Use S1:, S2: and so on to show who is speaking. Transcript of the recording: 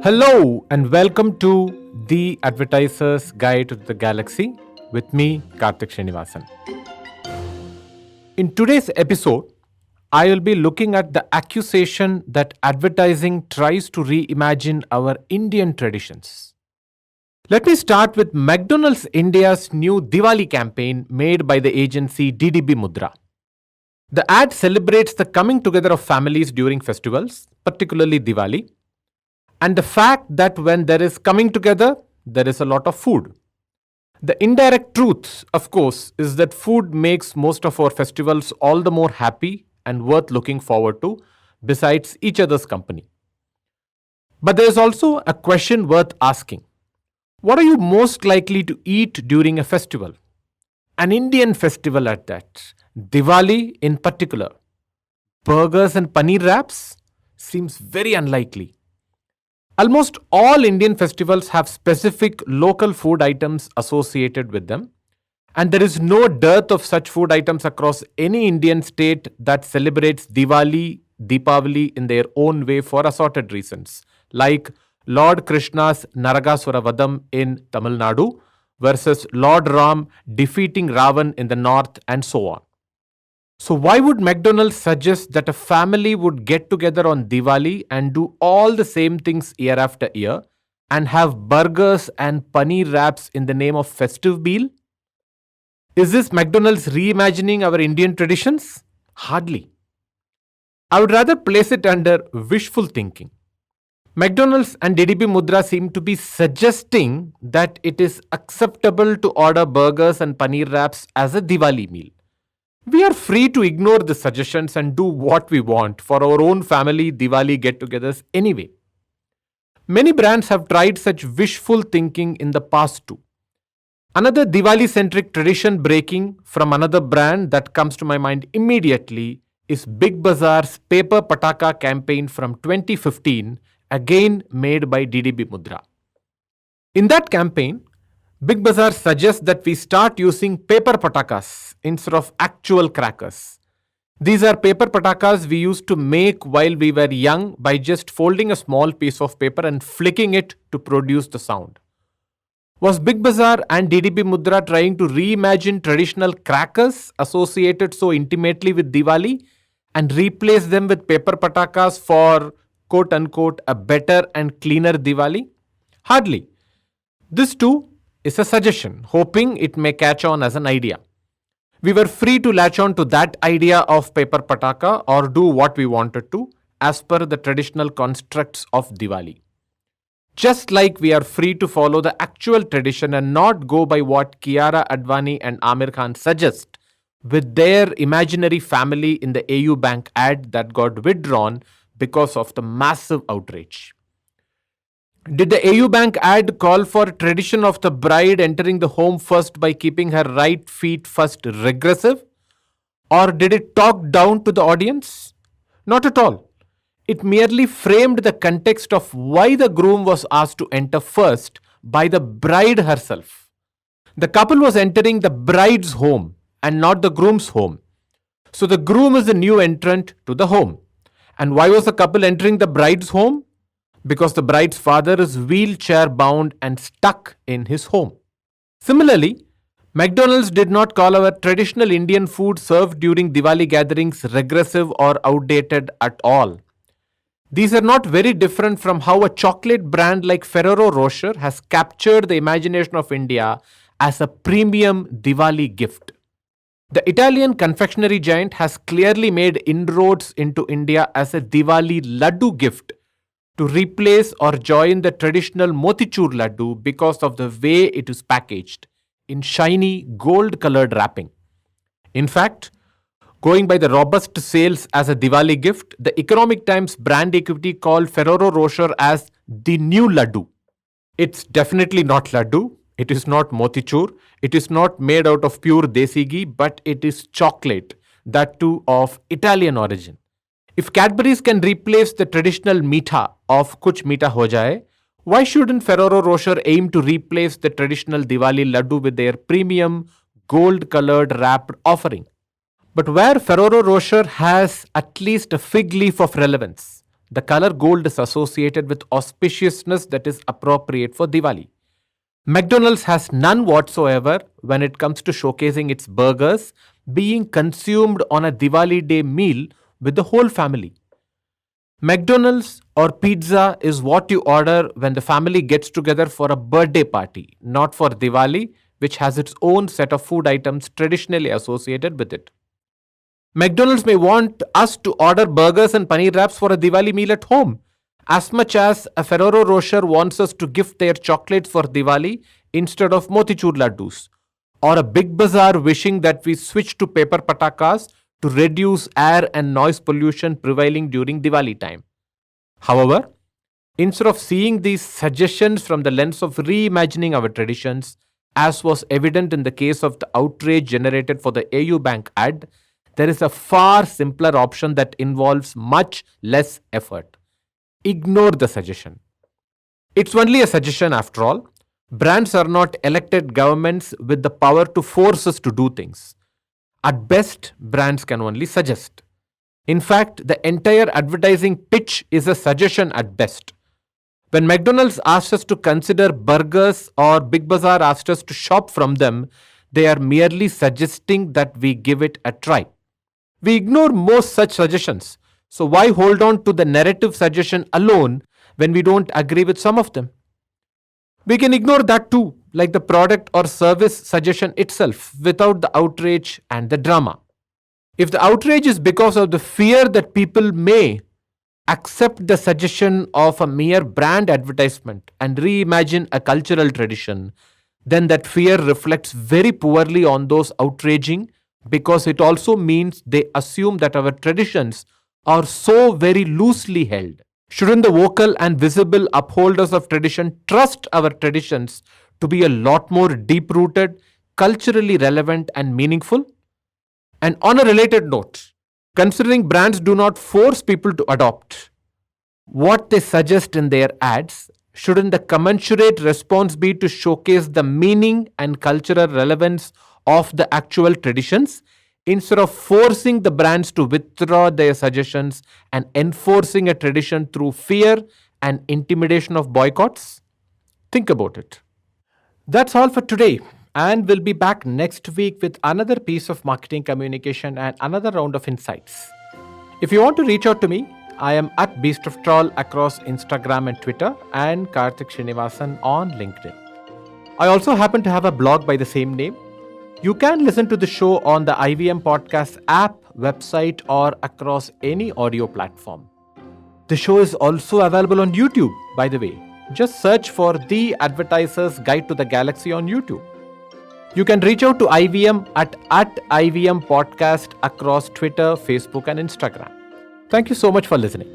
S1: Hello and welcome to the Advertiser's Guide to the Galaxy with me, Karthik Srinivasan. In today's episode, I will be looking at the accusation that advertising tries to reimagine our Indian traditions. Let me start with McDonald's India's new Diwali campaign made by the agency DDB Mudra. The ad celebrates the coming together of families during festivals, particularly Diwali, and the fact that when there is coming together, there is a lot of food. The indirect truth, of course, is that food makes most of our festivals all the more happy and worth looking forward to, besides each other's company. But there is also a question worth asking. What are you most likely to eat during a festival? An Indian festival at that. Diwali in particular. Burgers and paneer wraps? Seems very unlikely. Almost all Indian festivals have specific local food items associated with them, and there is no dearth of such food items across any Indian state that celebrates Diwali, Deepavali in their own way for assorted reasons, like Lord Krishna's Naragasura Vadam in Tamil Nadu versus Lord Ram defeating Ravan in the north, and so on. So, why would McDonald's suggest that a family would get together on Diwali and do all the same things year after year and have burgers and paneer wraps in the name of festive meal? Is this McDonald's reimagining our Indian traditions? Hardly. I would rather place it under wishful thinking. McDonald's and DDB Mudra seem to be suggesting that it is acceptable to order burgers and paneer wraps as a Diwali meal. We are free to ignore the suggestions and do what we want for our own family Diwali get-togethers anyway. Many brands have tried such wishful thinking in the past too. Another Diwali-centric tradition breaking from another brand that comes to my mind immediately is Big Bazaar's Paper Pataka campaign from 2015, again made by DDB Mudra. In that campaign, Big Bazaar suggests that we start using paper patakas instead of actual crackers. These are paper patakas we used to make while we were young by just folding a small piece of paper and flicking it to produce the sound. Was Big Bazaar and DDB Mudra trying to reimagine traditional crackers associated so intimately with Diwali and replace them with paper patakas for quote unquote a better and cleaner Diwali? Hardly. This too is a suggestion, hoping it may catch on as an idea. We were free to latch on to that idea of paper pataka or do what we wanted to as per the traditional constructs of Diwali. Just like we are free to follow the actual tradition and not go by what Kiara, Advani and Aamir Khan suggest with their imaginary family in the AU Bank ad that got withdrawn because of the massive outrage. Did the AU Bank ad call for tradition of the bride entering the home first by keeping her right feet first regressive? Or did it talk down to the audience? Not at all. It merely framed the context of why the groom was asked to enter first by the bride herself. The couple was entering the bride's home and not the groom's home. So the groom is the new entrant to the home. And why was the couple entering the bride's home? Because the bride's father is wheelchair bound and stuck in his home. Similarly, McDonald's did not call our traditional Indian food served during Diwali gatherings regressive or outdated at all. These are not very different from how a chocolate brand like Ferrero Rocher has captured the imagination of India as a premium Diwali gift. The Italian confectionery giant has clearly made inroads into India as a Diwali laddu gift to replace or join the traditional motichur laddu because of the way it is packaged in shiny gold-colored wrapping. In fact, going by the robust sales as a Diwali gift, the Economic Times brand equity called Ferrero Rocher as the new laddu. It's definitely not laddu. It is not motichur. It is not made out of pure desi ghee, but it is chocolate, that too of Italian origin. If Cadbury's can replace the traditional meetha of Kuch Meetha Ho Jaye, why shouldn't Ferrero Rocher aim to replace the traditional Diwali laddu with their premium gold-colored wrapped offering? But where Ferrero Rocher has at least a fig leaf of relevance, the color gold is associated with auspiciousness that is appropriate for Diwali. McDonald's has none whatsoever when it comes to showcasing its burgers being consumed on a Diwali day meal with the whole family. McDonald's or pizza is what you order when the family gets together for a birthday party, not for Diwali, which has its own set of food items traditionally associated with it. McDonald's may want us to order burgers and paneer wraps for a Diwali meal at home, as much as a Ferrero Rocher wants us to gift their chocolates for Diwali instead of motichur laddus, or a Big Bazaar wishing that we switch to paper patakas to reduce air and noise pollution prevailing during Diwali time. However, instead of seeing these suggestions from the lens of reimagining our traditions, as was evident in the case of the outrage generated for the AU Bank ad, there is a far simpler option that involves much less effort. Ignore the suggestion. It's only a suggestion after all. Brands are not elected governments with the power to force us to do things. At best, brands can only suggest. In fact, the entire advertising pitch is a suggestion at best. When McDonald's asks us to consider burgers or Big Bazaar asks us to shop from them, they are merely suggesting that we give it a try. We ignore most such suggestions. So why hold on to the narrative suggestion alone when we don't agree with some of them? We can ignore that too, like the product or service suggestion itself, without the outrage and the drama. If the outrage is because of the fear that people may accept the suggestion of a mere brand advertisement and reimagine a cultural tradition, then that fear reflects very poorly on those outraging, because it also means they assume that our traditions are so very loosely held. Shouldn't the vocal and visible upholders of tradition trust our traditions to be a lot more deep rooted, culturally relevant, and meaningful? And on a related note, considering brands do not force people to adopt what they suggest in their ads, shouldn't the commensurate response be to showcase the meaning and cultural relevance of the actual traditions, instead of forcing the brands to withdraw their suggestions and enforcing a tradition through fear and intimidation of boycotts? Think about it. That's all for today, and we'll be back next week with another piece of marketing communication and another round of insights. If you want to reach out to me, I am at Beast of Troll across Instagram and Twitter, and Karthik Srinivasan on LinkedIn. I also happen to have a blog by the same name. You can listen to the show on the IVM Podcast app, website, or across any audio platform. The show is also available on YouTube, by the way. Just search for The Advertiser's Guide to the Galaxy on YouTube. You can reach out to IVM at IVM Podcast across Twitter, Facebook, and Instagram. Thank you so much for listening.